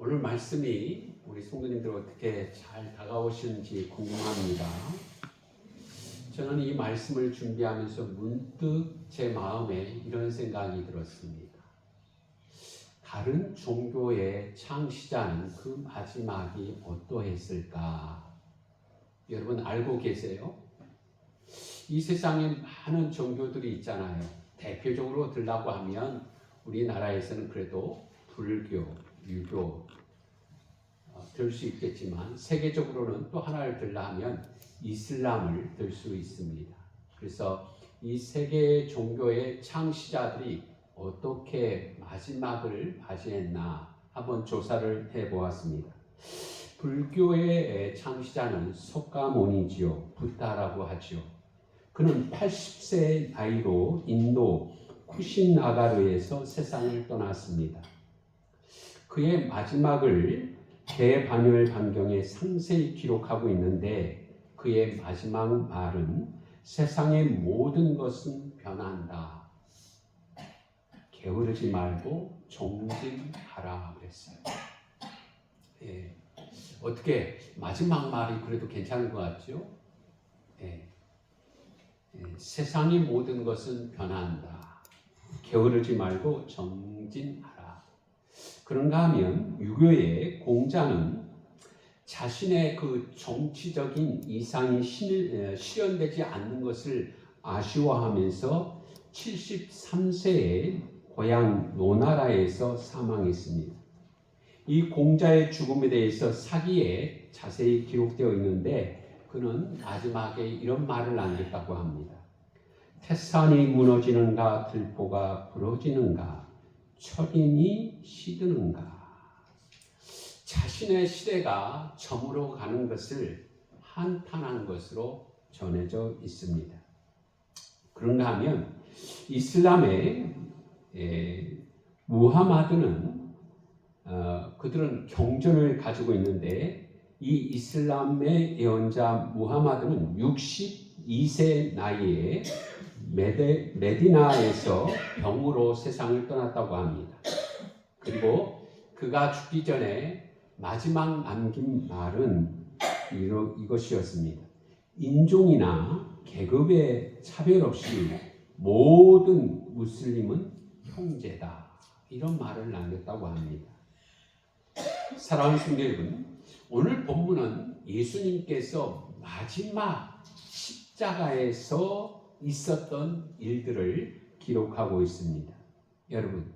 오늘 말씀이 우리 성도님들 어떻게 잘 다가오시는지 궁금합니다. 저는 이 말씀을 준비하면서 문득 제 마음에 이런 생각이 들었습니다. 다른 종교의 창시자는 그 마지막이 어떠했을까? 여러분 알고 계세요? 이 세상에 많은 종교들이 있잖아요. 대표적으로 들라고 하면 우리나라에서는 그래도 불교, 유교 들 수 있겠지만 세계적으로는 또 하나를 들라 하면 이슬람을 들 수 있습니다. 그래서 이 세계 종교의 창시자들이 어떻게 마지막을 맞이했나 한번 조사를 해보았습니다. 불교의 창시자는 석가모니지요. 부다라고 하죠. 그는 80세 나이로 인도 쿠신나가르에서 세상을 떠났습니다. 그의 마지막을 대반열반경에 상세히 기록하고 있는데 그의 마지막 말은 세상의 모든 것은 변한다. 게으르지 말고 정진하라 그랬어요. 예. 어떻게 마지막 말이 그래도 괜찮은 것 같죠? 예. 세상의 모든 것은 변한다. 게으르지 말고 정진하라. 그런가 하면 유교의 공자는 자신의 그 정치적인 이상이 실현되지 않는 것을 아쉬워하면서 73세에 고향 노나라에서 사망했습니다. 이 공자의 죽음에 대해서 사기에 자세히 기록되어 있는데 그는 마지막에 이런 말을 남겼다고 합니다. 태산이 무너지는가 들보가 부러지는가 철인이 시드는가. 자신의 시대가 저물어 가는 것을 한탄한 것으로 전해져 있습니다. 그런가 하면 이슬람의 무하마드는 그들은 경전을 가지고 있는데 이 이슬람의 예언자 무하마드는 62세 나이에 메디나에서 병으로 세상을 떠났다고 합니다. 그리고 그가 죽기 전에 마지막 남긴 말은 이것이었습니다. 인종이나 계급의 차별 없이 모든 무슬림은 형제다. 이런 말을 남겼다고 합니다. 사랑하는 성도 여러분, 오늘 본문은 예수님께서 마지막 십자가에서 있었던 일들을 기록하고 있습니다. 여러분,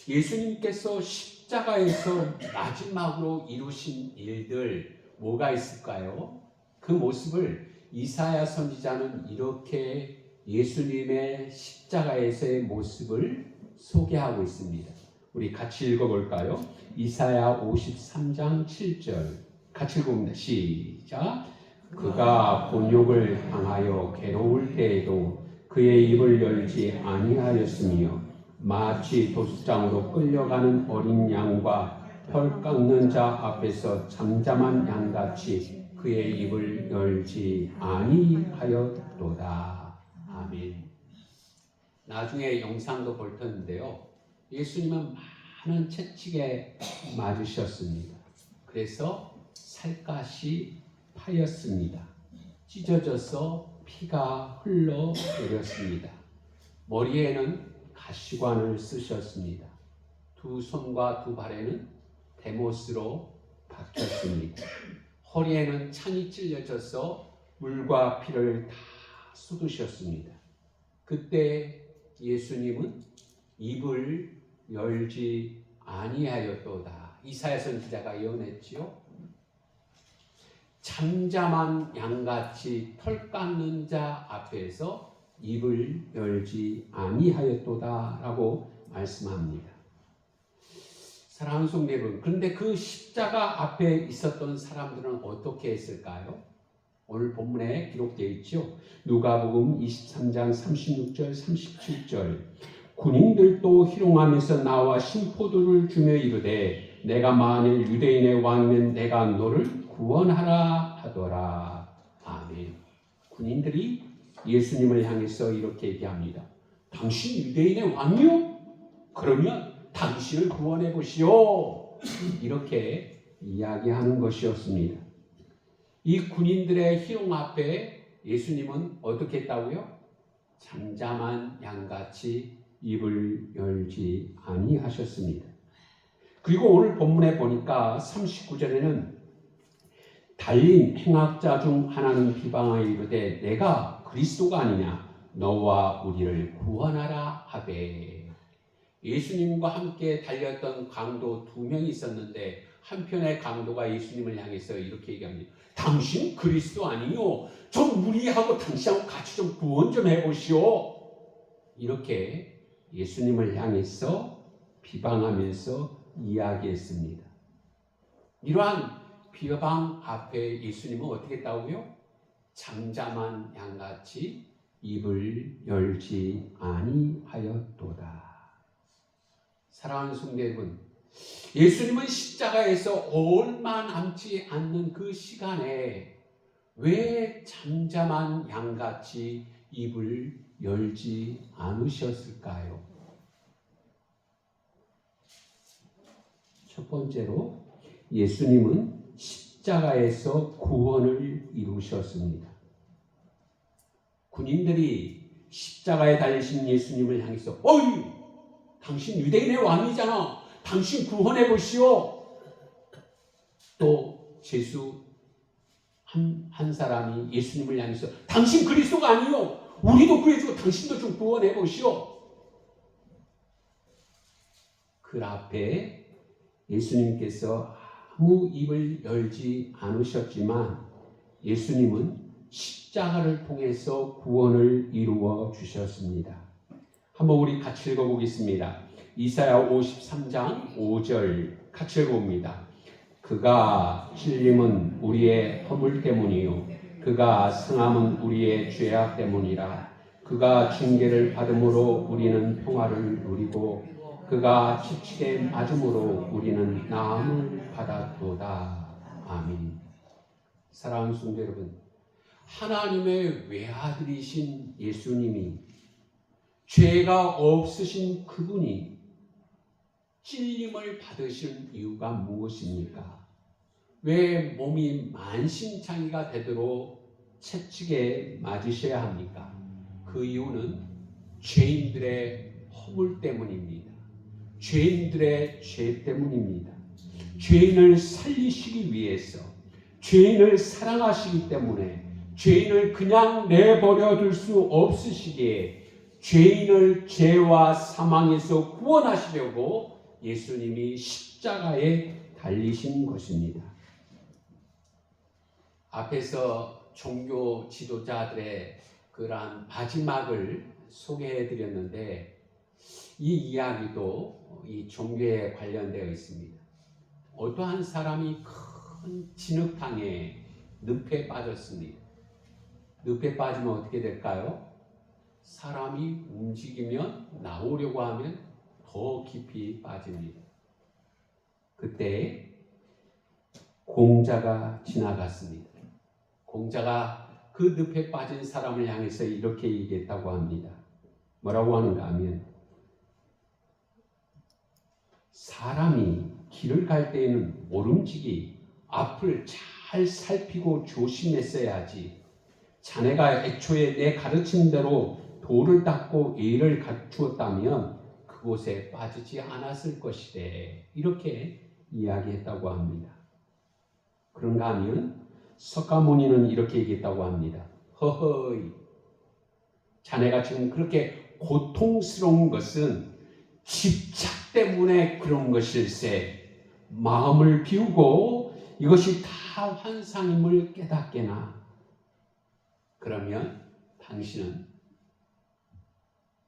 예수님께서 십자가에서 마지막으로 이루신 일들 뭐가 있을까요? 그 모습을 이사야 선지자는 이렇게 예수님의 십자가에서의 모습을 소개하고 있습니다. 우리 같이 읽어볼까요? 이사야 53장 7절 같이 읽어봅니다. 시작. 그가 곤욕을 당하여 괴로울 때에도 그의 입을 열지 아니하였으며 마치 도수장으로 끌려가는 어린 양과 털 깎는 자 앞에서 잠잠한 양같이 그의 입을 열지 아니하였도다. 아멘. 나중에 영상도 볼 텐데요. 예수님은 많은 채찍에 맞으셨습니다. 그래서 살갗이 파였습니다. 찢어져서 피가 흘러 내렸습니다. 머리에는 가시관을 쓰셨습니다. 두 손과 두 발에는 대못으로 박혔습니다. 허리에는 창이 찔려져서 물과 피를 다 쏟으셨습니다. 그때 예수님은 입을 열지 아니하였도다. 이사야 선지자가 예언했지요. 잠잠한 양같이 털 깎는 자 앞에서 입을 열지 아니하였도다 라고 말씀합니다. 사랑하는 성도 여러분, 그런데 그 십자가 앞에 있었던 사람들은 어떻게 했을까요? 오늘 본문에 기록되어 있죠. 누가복음 23장 36절 37절 군인들도 희롱하면서 나와 심포도를 주며 이르되 내가 만일 유대인의 왕이면 내가 너를 구원하라 하더라. 아멘. 군인들이 예수님을 향해서 이렇게 얘기합니다. 당신 유대인의 왕이요? 그러면 당신을 구원해 보시오. 이렇게 이야기하는 것이었습니다. 이 군인들의 희롱 앞에 예수님은 어떻게 했다고요? 잠잠한 양같이 입을 열지 아니하셨습니다. 그리고 오늘 본문에 보니까 39절에는 달린 행악자 중 하나는 비방하여 이르되 내가 그리스도가 아니냐 너와 우리를 구원하라 하되. 예수님과 함께 달렸던 강도 2명이 있었는데 한편의 강도가 예수님을 향해서 이렇게 얘기합니다. 당신 그리스도 아니요? 좀 우리하고 당신하고 같이 좀 구원 좀 해보시오. 이렇게 예수님을 향해서 비방하면서 이야기했습니다. 이러한 비방 앞에 예수님은 어떻게 했다고요? 잠잠한 양같이 입을 열지 아니하였도다. 사랑하는 성도 여러분, 예수님은 십자가에서 얼마 남지 않는 그 시간에 왜 잠잠한 양같이 입을 열지 않으셨을까요? 첫 번째로 예수님은 십자가에서 구원을 이루셨습니다. 군인들이 십자가에 달리신 예수님을 향해서 어이! 당신 유대인의 왕이잖아. 당신 구원해 보시오. 또 제수 한 사람이 예수님을 향해서 당신 그리스도가 아니요. 우리도 구해주고 당신도 좀 구원해 보시오. 그 앞에 예수님께서 아무 입을 열지 않으셨지만 예수님은 십자가를 통해서 구원을 이루어 주셨습니다. 한번 우리 같이 읽어보겠습니다. 이사야 53장 5절 같이 읽어봅니다. 그가 찔림은 우리의 허물 때문이요 그가 상함은 우리의 죄악 때문이라. 그가 징계를 받음으로 우리는 평화를 누리고 그가 지치게 맞음으로 우리는 나음을 받았도다. 아멘. 사랑하는 성도 여러분, 하나님의 외아들이신 예수님이 죄가 없으신 그분이 찔림을 받으신 이유가 무엇입니까? 왜 몸이 만신창이가 되도록 채찍에 맞으셔야 합니까? 그 이유는 죄인들의 허물 때문입니다. 죄인들의 죄 때문입니다. 죄인을 살리시기 위해서, 죄인을 사랑하시기 때문에, 죄인을 그냥 내버려 둘 수 없으시기에 죄인을 죄와 사망에서 구원하시려고 예수님이 십자가에 달리신 것입니다. 앞에서 종교 지도자들의 그러한 마지막을 소개해 드렸는데 이 이야기도 이 종교에 관련되어 있습니다. 어떠한 사람이 큰 진흙탕에 늪에 빠졌습니다. 늪에 빠지면 어떻게 될까요? 사람이 움직이면 나오려고 하면 더 깊이 빠집니다. 그때 공자가 지나갔습니다. 공자가 그 늪에 빠진 사람을 향해서 이렇게 얘기했다고 합니다. 뭐라고 하는가 하면 사람이 길을 갈 때에는 모름지기 앞을 잘 살피고 조심했어야지. 자네가 애초에 내 가르친 대로 도를 닦고 예를 갖추었다면 그곳에 빠지지 않았을 것이래. 이렇게 이야기했다고 합니다. 그런가 하면 석가모니는 이렇게 얘기했다고 합니다. 허허이, 자네가 지금 그렇게 고통스러운 것은 집착 때문에 그런 것일세. 마음을 비우고 이것이 다 환상임을 깨닫게나. 그러면 당신은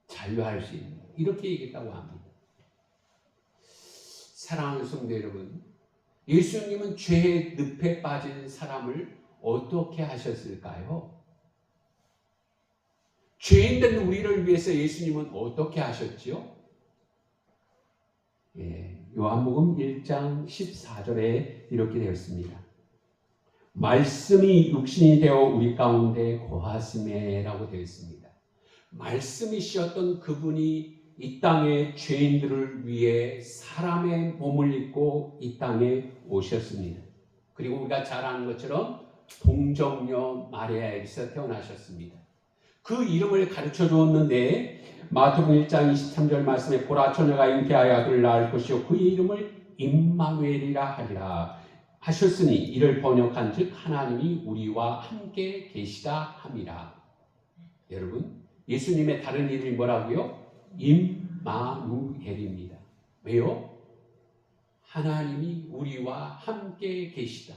자유할 수 있는, 이렇게 얘기했다고 합니다. 사랑하는 성도 여러분, 예수님은 죄의 늪에 빠진 사람을 어떻게 하셨을까요? 죄인된 우리를 위해서 예수님은 어떻게 하셨지요? 요한복음 1장 14절에 이렇게 되어 있습니다. 말씀이 육신이 되어 우리 가운데 거하심에 라고 되어 있습니다. 말씀이셨던 그분이 이 땅의 죄인들을 위해 사람의 몸을 입고 이 땅에 오셨습니다. 그리고 우리가 잘 아는 것처럼 동정녀 마리아에게서 태어나셨습니다. 그 이름을 가르쳐 주었는데 마태복음 1장 23절 말씀에 보라 처녀가 잉태하여 아들을 낳을 것이요 그의 이름을 임마누엘이라 하리라 하셨으니 이를 번역한즉 하나님이 우리와 함께 계시다 함이라. 여러분 예수님의 다른 이름이 뭐라고요? 임마누엘입니다. 왜요? 하나님이 우리와 함께 계시다.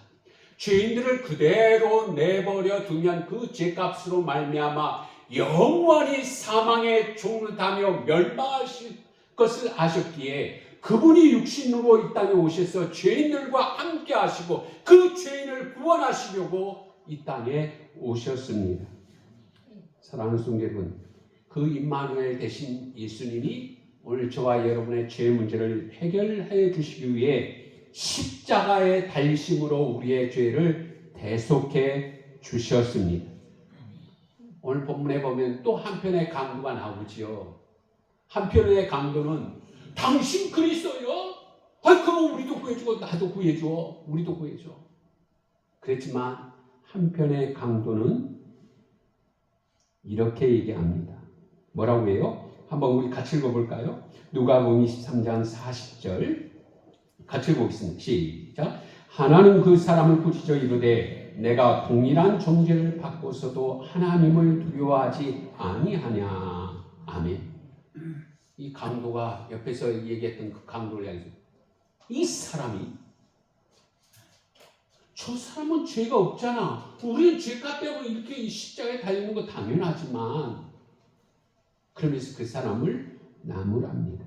죄인들을 그대로 내버려 두면 그 죄값으로 말미암아 영원히 사망에 종르다며 멸망하실 것을 아셨기에 그분이 육신으로 이 땅에 오셔서 죄인들과 함께 하시고 그 죄인을 구원하시려고 이 땅에 오셨습니다. 사랑하는 성도 여러분, 그 임마누엘 되신 예수님이 오늘 저와 여러분의 죄 문제를 해결해 주시기 위해 십자가에 달리심으로 우리의 죄를 대속해 주셨습니다. 오늘 본문에 보면 또 한편의 강도가 나오지요. 한편의 강도는 당신 그리스도요? 그럼 우리도 구해주고 나도 구해줘. 우리도 구해줘. 그렇지만 한편의 강도는 이렇게 얘기합니다. 뭐라고 해요? 한번 우리 같이 읽어볼까요? 누가복음 23장 40절 같이 읽어보겠습니다. 시작. 하나는 그 사람을 꾸짖어 이르되 내가 동일한 존재를 받고서도 하나님을 두려워하지 아니하냐. 아멘. 이 강도가 옆에서 얘기했던 그 강도를 향해서 이 사람이 저 사람은 죄가 없잖아. 우리는 죄값 때문에 이렇게 십자가에 달리는 거 당연하지만 그러면서 그 사람을 나무랍니다.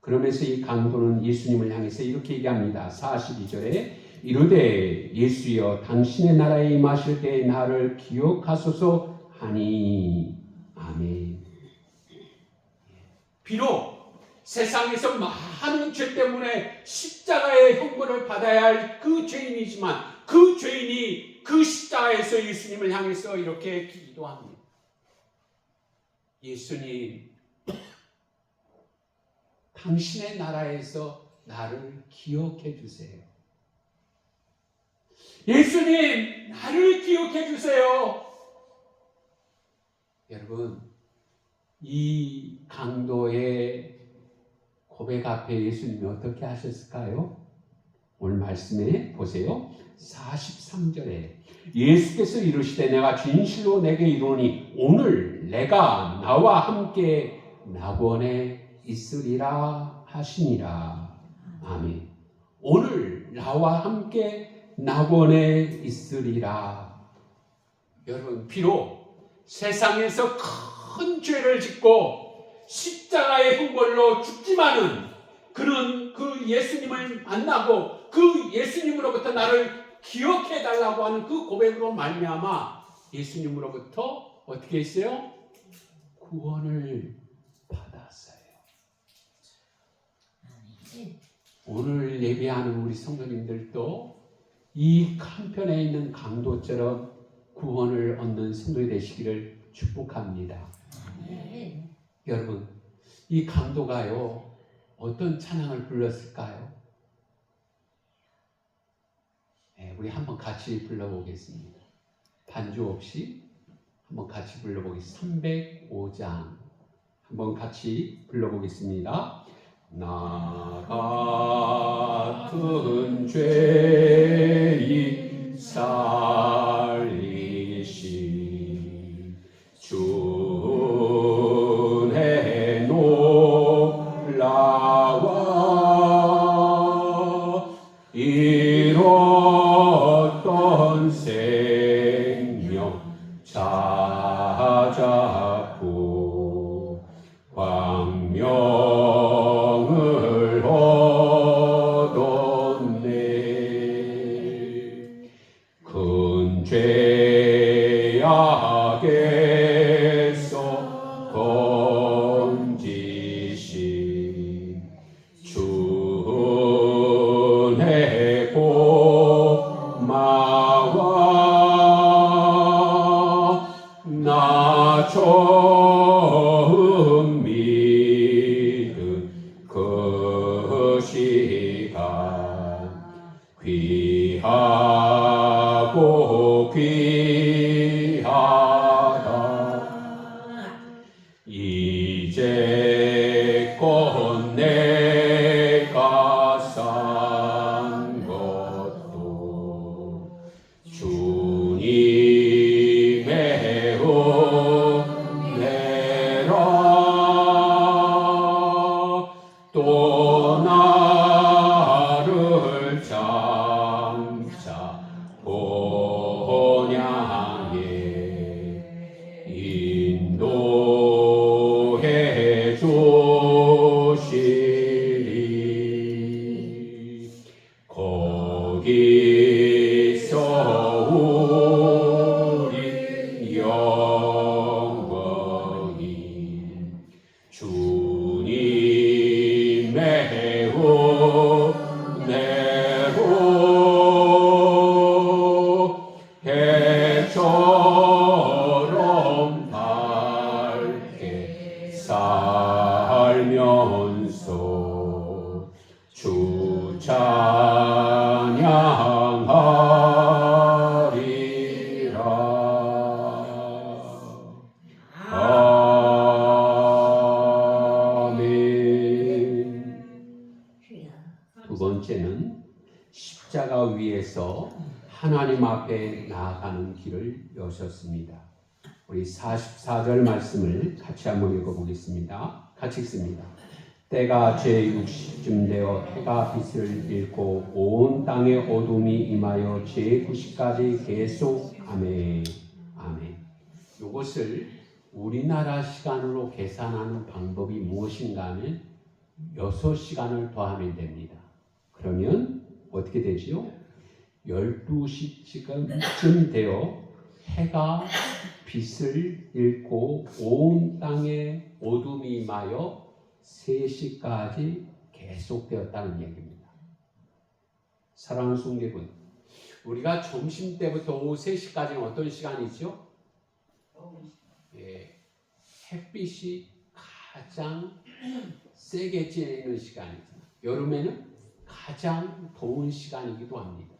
그러면서 이 강도는 예수님을 향해서 이렇게 얘기합니다. 42절에 이르되 예수여 당신의 나라에 임하실 때에 나를 기억하소서 하니. 아멘. 비록 세상에서 많은 죄 때문에 십자가의 형벌을 받아야 할 그 죄인이지만 그 죄인이 그 십자가에서 예수님을 향해서 이렇게 기도합니다. 예수님, 당신의 나라에서 나를 기억해 주세요. 예수님, 나를 기억해 주세요. 여러분, 이 강도의 고백 앞에 예수님이 어떻게 하셨을까요? 오늘 말씀에 보세요. 43절에 예수께서 이르시되 내가 진실로 내게 이르노니 오늘 내가 나와 함께 낙원에 있으리라 하시니라. 아멘. 오늘 나와 함께 낙원에 있으리라. 여러분, 비록 세상에서 큰 죄를 짓고 십자가의 형벌로 죽지만은 그는 그 예수님을 만나고 그 예수님으로부터 나를 기억해 달라고 하는 그 고백으로 말미암아 예수님으로부터 어떻게 했어요? 구원을 받았어요. 오늘 예배하는 우리 성도님들도 이 한편에 있는 강도처럼 구원을 얻는 성도이 되시기를 축복합니다. 여러분, 이 강도가요 어떤 찬양을 불렀을까요? 네, 우리 한번 같이 불러보겠습니다. 반주 없이 한번 같이 불러보겠습니다. 305장 한번 같이 불러보겠습니다. 나 같은 죄인 살리신 주의 놀라와 잃었던 생명 찾았고 광명을 얻었네. 큰 죄악에서 건지신 주 귀하고 귀하다. 이제껏 내가 산 것도 주님의 은혜라. 또 나를 장차 본향에 인도해 주시리. 거기서 우리 영광이 주님의 은혜로 해처럼 밝게 살면서 주 찬양하리라. 아멘. 두 번째는 십자가 위에서 하나님 앞에 나아가는 길을 여셨습니다. 우리 44절 말씀을 같이 한번 읽어보겠습니다. 같이 읽습니다. 때가 제60쯤 되어 해가 빛을 잃고 온 땅에 어둠이 임하여 제90까지 계속 아멘. 아멘. 이것을 우리나라 시간으로 계산하는 방법이 무엇인가 하면 6시간을 더하면 됩니다. 그러면 어떻게 되지요? 12시쯤 되어 해가 빛을 잃고 온 땅에 어둠이 임하여 3시까지 계속되었다는 얘기입니다. 사랑하는 성도분, 우리가 점심때부터 오후 3시까지는 어떤 시간이죠? 예, 햇빛이 가장 세게 쬐는 시간이죠. 여름에는 가장 더운 시간이기도 합니다.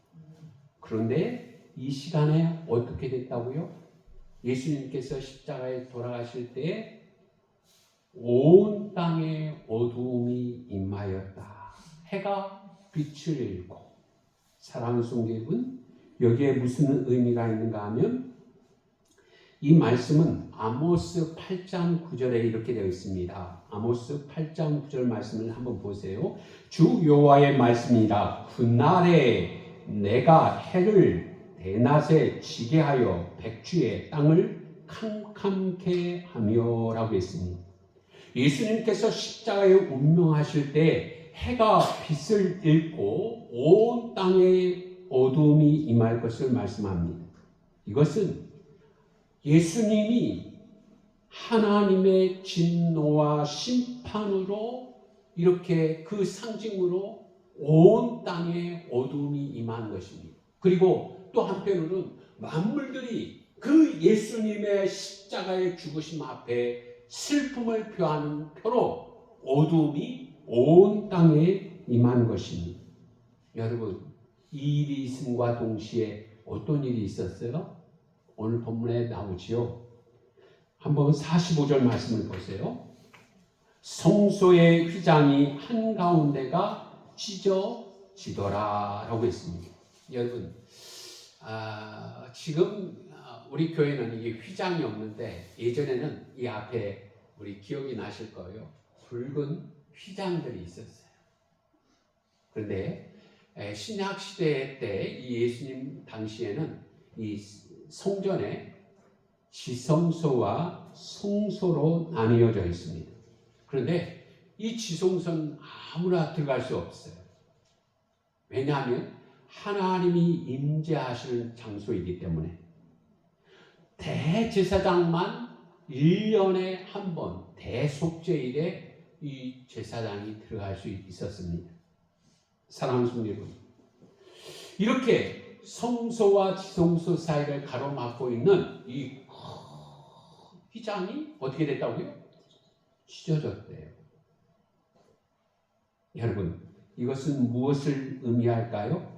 그런데 이 시간에 어떻게 됐다고요? 예수님께서 십자가에 돌아가실 때 온 땅에 어두움이 임하였다. 해가 빛을 잃고. 사랑하는 성도분, 여기에 무슨 의미가 있는가 하면 이 말씀은 아모스 8장 9절에 이렇게 되어 있습니다. 아모스 8장 9절 말씀을 한번 보세요. 주 여호와의 말씀이라. 그날에 내가 해를 대낮에 지게 하여 백주의 땅을 캄캄케 하며 라고 했습니다. 예수님께서 십자가에 운명하실 때 해가 빛을 잃고 온 땅에 어두움이 임할 것을 말씀합니다. 이것은 예수님이 하나님의 진노와 심판으로 이렇게 그 상징으로 온 땅에 어두움이 임한 것입니다. 그리고 또 한편으로는 만물들이 그 예수님의 십자가의 죽으심 앞에 슬픔을 표하는 표로 어두움이 온 땅에 임한 것입니다. 여러분, 이 일이 있음과 동시에 어떤 일이 있었어요? 오늘 본문에 나오지요. 한번 45절 말씀을 보세요. 성소의 휘장이 한가운데가 찢어지더라 라고 했습니다. 여러분, 지금 우리 교회는 이게 휘장이 없는데 예전에는 이 앞에 우리 기억이 나실 거예요. 붉은 휘장들이 있었어요. 그런데 신약 시대 때 이 예수님 당시에는 이 성전에 지성소와 성소로 나뉘어져 있습니다. 그런데 이 지성소는 아무나 들어갈 수 없어요. 왜냐하면 하나님이 임재하시는 장소이기 때문에 대제사장만 1년에 한 번 대속죄일에 이 제사장이 들어갈 수 있었습니다. 사랑하는 성도 여러분, 이렇게 성소와 지성소 사이를 가로막고 있는 이 휘장이 어떻게 됐다고요? 찢어졌대요. 여러분, 이것은 무엇을 의미할까요?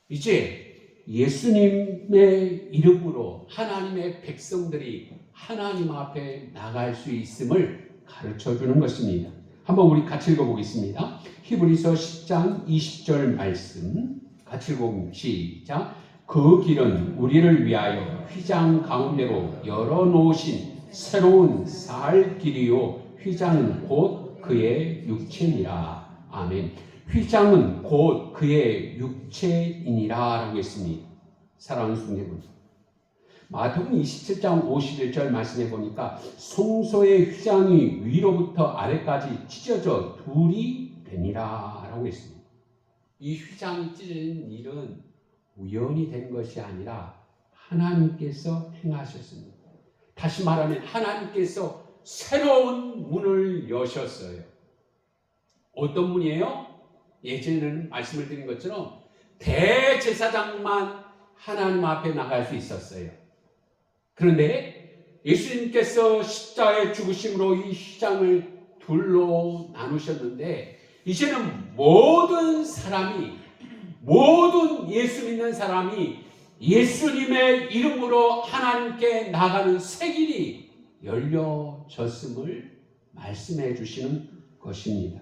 이제 예수님의 이름으로 하나님의 백성들이 하나님 앞에 나갈 수 있음을 가르쳐 주는 것입니다. 한번 우리 같이 읽어보겠습니다. 히브리서 10장 20절 말씀 같이 읽어봅니다. 시작. 그 길은 우리를 위하여 휘장 가운데로 열어놓으신 새로운 살 길이요 휘장은 곧 그의 육체니라. 아멘. 휘장은 곧 그의 육체이니라 라고 했습니다. 사랑하는 성도분, 마태복음 27장 51절 말씀해 보니까 송소의 휘장이 위로부터 아래까지 찢어져 둘이 되니라 라고 했습니다. 이 휘장이 찢어진 일은 우연히 된 것이 아니라 하나님께서 행하셨습니다. 다시 말하면 하나님께서 새로운 문을 여셨어요. 어떤 문이에요? 예전에는 말씀을 드린 것처럼 대제사장만 하나님 앞에 나갈 수 있었어요. 그런데 예수님께서 십자가의 죽으심으로 이 휘장을 둘로 나누셨는데 이제는 모든 사람이, 모든 예수 믿는 사람이 예수님의 이름으로 하나님께 나가는 새 길이 열려졌음을 말씀해 주시는 것입니다.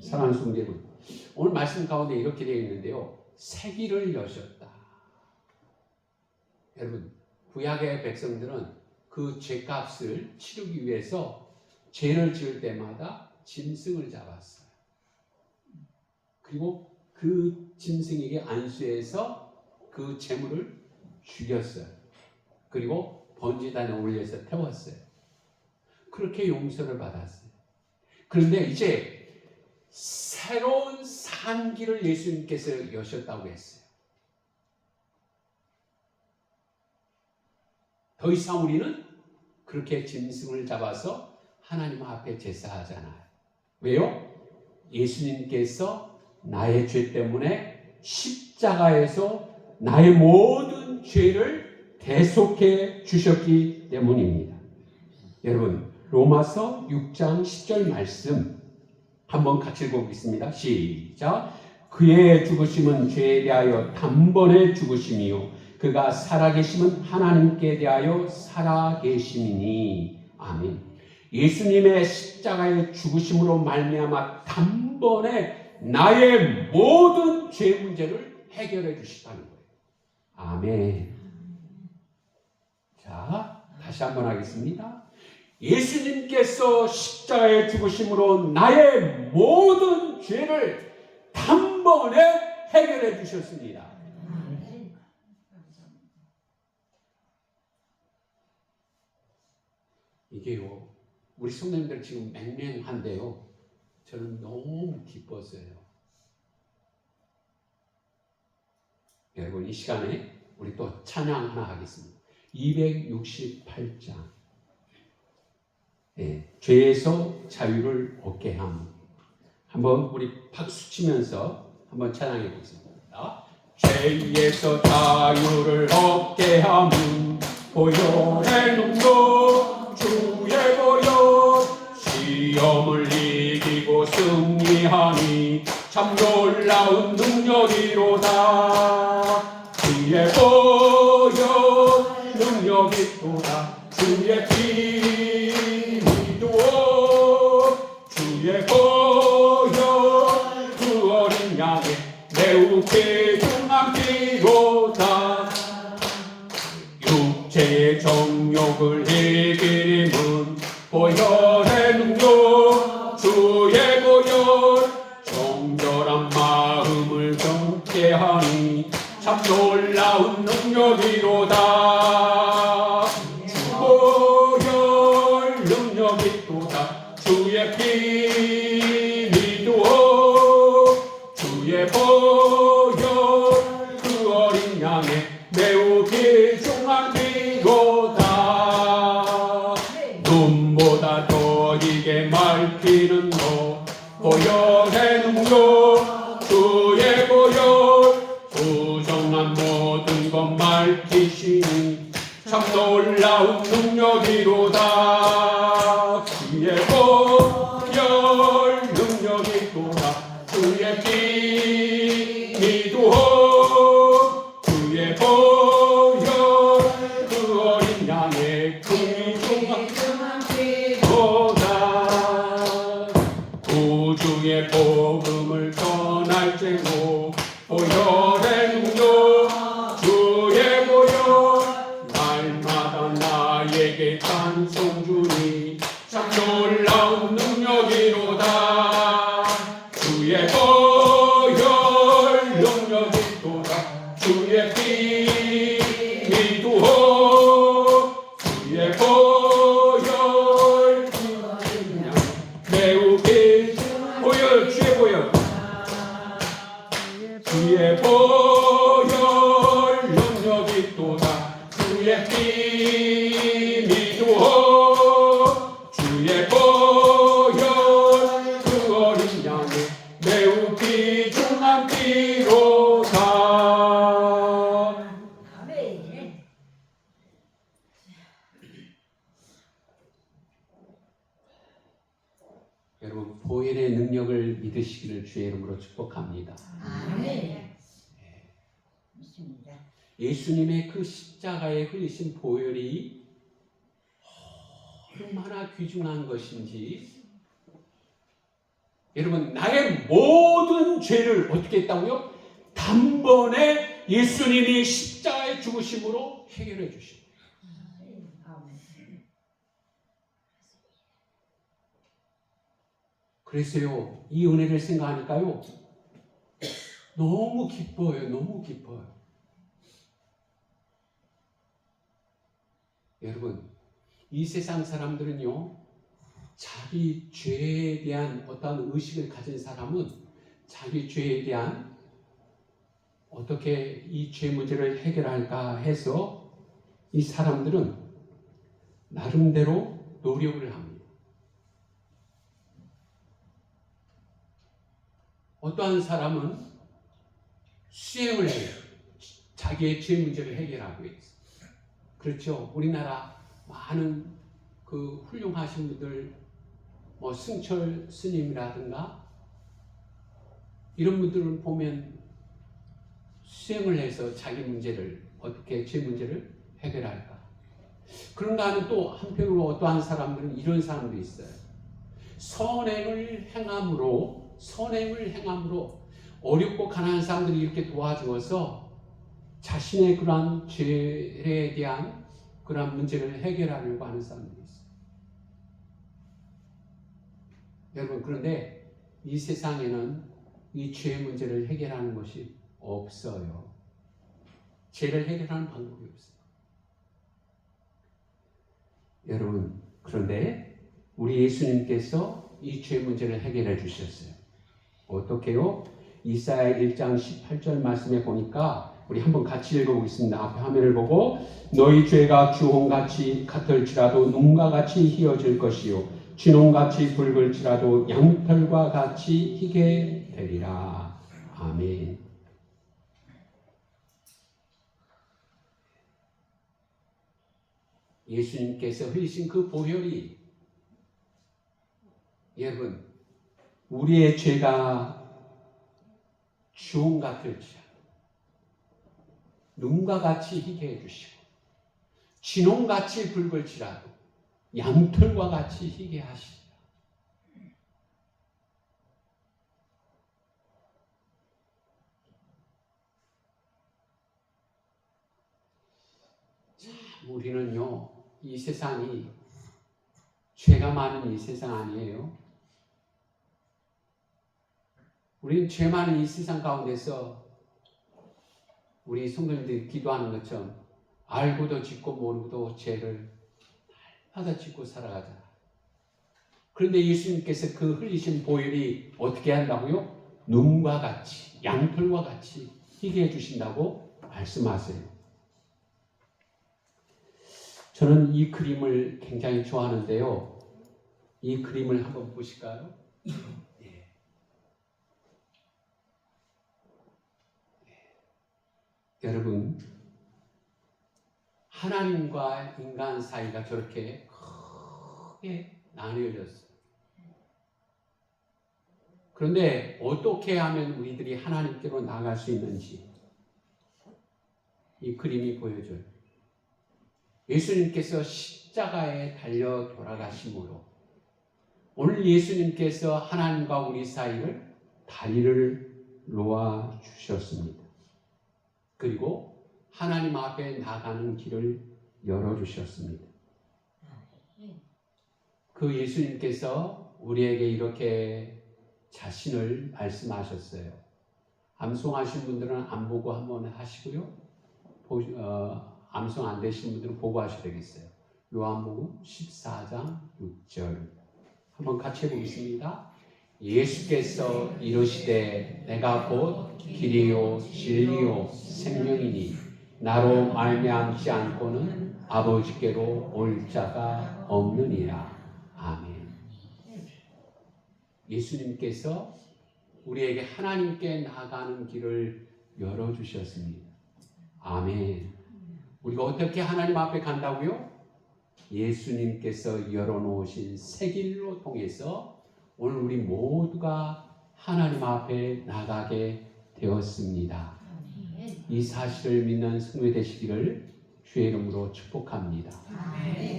사랑하는 성도 여러분, 오늘 말씀 가운데 이렇게 되어 있는데요. 새 길을 여셨다. 여러분, 구약의 백성들은 그 죄값을 치르기 위해서 죄를 지을 때마다 짐승을 잡았어요. 그리고 그 짐승에게 안수해서 그 제물을 죽였어요. 그리고 번제단에 올려서 태웠어요. 그렇게 용서를 받았어요. 그런데 이제 새로운 산길을 예수님께서 여셨다고 했어요. 더 이상 우리는 그렇게 짐승을 잡아서 하나님 앞에 제사하잖아요. 왜요? 예수님께서 나의 죄 때문에 십자가에서 나의 모든 죄를 대속해 주셨기 때문입니다. 여러분, 로마서 6장 10절 말씀 한번 같이 읽어보겠습니다. 시작. 그의 죽으심은 죄에 대하여 단번에 죽으심이요 그가 살아계심은 하나님께 대하여 살아계심이니. 아멘. 예수님의 십자가의 죽으심으로 말미암아 단번에 나의 모든 죄 문제를 해결해 주시다는 거예요. 아멘. 자, 다시 한번 하겠습니다. 예수님께서 십자가의 죽으심으로 나의 모든 죄를 단번에 해결해 주셨습니다. 이게요, 우리 성도님들 지금 맹맹한데요, 저는 너무 기뻤어요. 여러분, 이 시간에 우리 또 찬양 하나 하겠습니다. 268장. 네, 죄에서 자유를 얻게 함. 한번 우리 박수 치면서 한번 찬양해 보겠습니다. 죄에서 자유를 얻게 함은 보혈의 능력 주의 보혈 시험을 이기고 승리하니 참 놀라운 능력이로다. 주의 보혈 능력이로다. 주의 피 믿어 주의 보혈 그 어린 양의 매우 귀중한 피로다. 육체의 정욕을 이기는 보혈의 능력 주의 보혈 정결한 마음을 경계하니 참 놀라운 능력이로다. 주 보혈 능력이로다. 주의 피 믿어 주의 보혈 그 어린 양의 매우 귀중한 피로다. 눈보다 더 이게 맑히는 너 보혈의 능력 주의 보혈 부정한 모든 것 맑히시니 참 놀라운 능력이로다. 주의 보혈 능력이로다. 주의 피 믿어 주의 복음을 전할지고 보혈의 능력 주의 보혈 날마다 나에게 찬송 주니 참 놀라운 능력이로다 주의 보혈 능력이로다 주의 피 미두호 주의 보혈 매우 기 보혈 주의 보혈 주의 보혈 능력이 또다 주의 피 미두호 주의 보혈 그 어린 양의 매우 귀중한 피로다. 아멘. 여러분 보혈의 능력을 믿으시기를 주의 이름으로 축복합니다. 아멘. 믿습니다. 예수님의 그 십자가에 흘리신 보혈이 얼마나 귀중한 것인지 여러분 나의 모든 죄를 어떻게 했다고요? 단번에 예수님이 십자가에 죽으심으로 해결해 주십니다. 아멘. 그래서요 이 은혜를 생각하니까요 너무 기뻐요. 너무 기뻐요. 여러분 이 세상 사람들은요 자기 죄에 대한 어떤 의식을 가진 사람은 자기 죄에 대한 어떻게 이 죄 문제를 해결할까 해서 이 사람들은 나름대로 노력을 합니다. 어떠한 사람은 수행을 해요. 자기의 죄 문제를 해결하고 있어요. 그렇죠. 우리나라 많은 그 훌륭하신 분들 뭐 승철 스님이라든가 이런 분들을 보면 수행을 해서 자기 문제를 어떻게 죄 문제를 해결할까. 그런가 하면 또 한편으로 어떠한 사람들은 이런 사람도 있어요. 선행을 행함으로 어렵고 가난한 사람들이 이렇게 도와주어서 자신의 그러한 죄에 대한 그러한 문제를 해결하려고 하는 사람들이 있어요. 여러분 그런데 이 세상에는 이 죄 문제를 해결하는 것이 없어요. 죄를 해결하는 방법이 없어요. 여러분 그런데 우리 예수님께서 이 죄 문제를 해결해 주셨어요. 어떻게요? 이사야 1장 18절 말씀에 보니까 우리 한번 같이 읽어보겠습니다. 앞에 화면을 보고 너희 죄가 주홍같이 같을지라도 눈과 같이 희어질 것이요 진홍같이 붉을지라도 양털과 같이 희게 되리라. 아멘. 예수님께서 흘리신 그 보혈이 여러분 우리의 죄가 주홍 같을지라도 눈과 같이 희게 해주시고 진홍같이 붉을지라도 양털과 같이 희게 하시리라. 참 우리는요 이 세상이 죄가 많은 이 세상 아니에요. 우리는 죄 많은 이 세상 가운데서 우리 성도님들이 기도하는 것처럼 알고도 짓고 모르고도 죄를 날마다 짓고 살아가잖아. 그런데 예수님께서 그 흘리신 보혈이 어떻게 한다고요? 눈과 같이 양털과 같이 희게 해주신다고 말씀하세요. 저는 이 그림을 굉장히 좋아하는데요. 이 그림을 한번 보실까요? 여러분 하나님과 인간 사이가 저렇게 크게 나뉘어졌어요. 그런데 어떻게 하면 우리들이 하나님께로 나아갈 수 있는지 이 그림이 보여줘요. 예수님께서 십자가에 달려 돌아가심으로 오늘 예수님께서 하나님과 우리 사이를 다리를 놓아 주셨습니다. 그리고 하나님 앞에 나가는 길을 열어 주셨습니다. 그 예수님께서 우리에게 이렇게 자신을 말씀하셨어요. 암송하신 분들은 안 보고 한번 하시고요. 암송 안 되신 분들은 보고 하셔야 되겠어요. 요한복음 14장 6절 한번 같이 해보겠습니다. 예수께서 이르시되 내가 곧 길이요 진리요 생명이니 나로 말미암지 않고는 아버지께로 올 자가 없느니라. 아멘. 예수님께서 우리에게 하나님께 나가는 길을 열어주셨습니다. 아멘. 우리가 어떻게 하나님 앞에 간다고요? 예수님께서 열어놓으신 새 길로 통해서 오늘 우리 모두가 하나님 앞에 나가게 되었습니다. 이 사실을 믿는 성도 되시기를 주의 이름으로 축복합니다.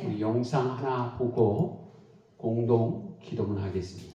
우리 영상 하나 보고 공동 기도문 하겠습니다.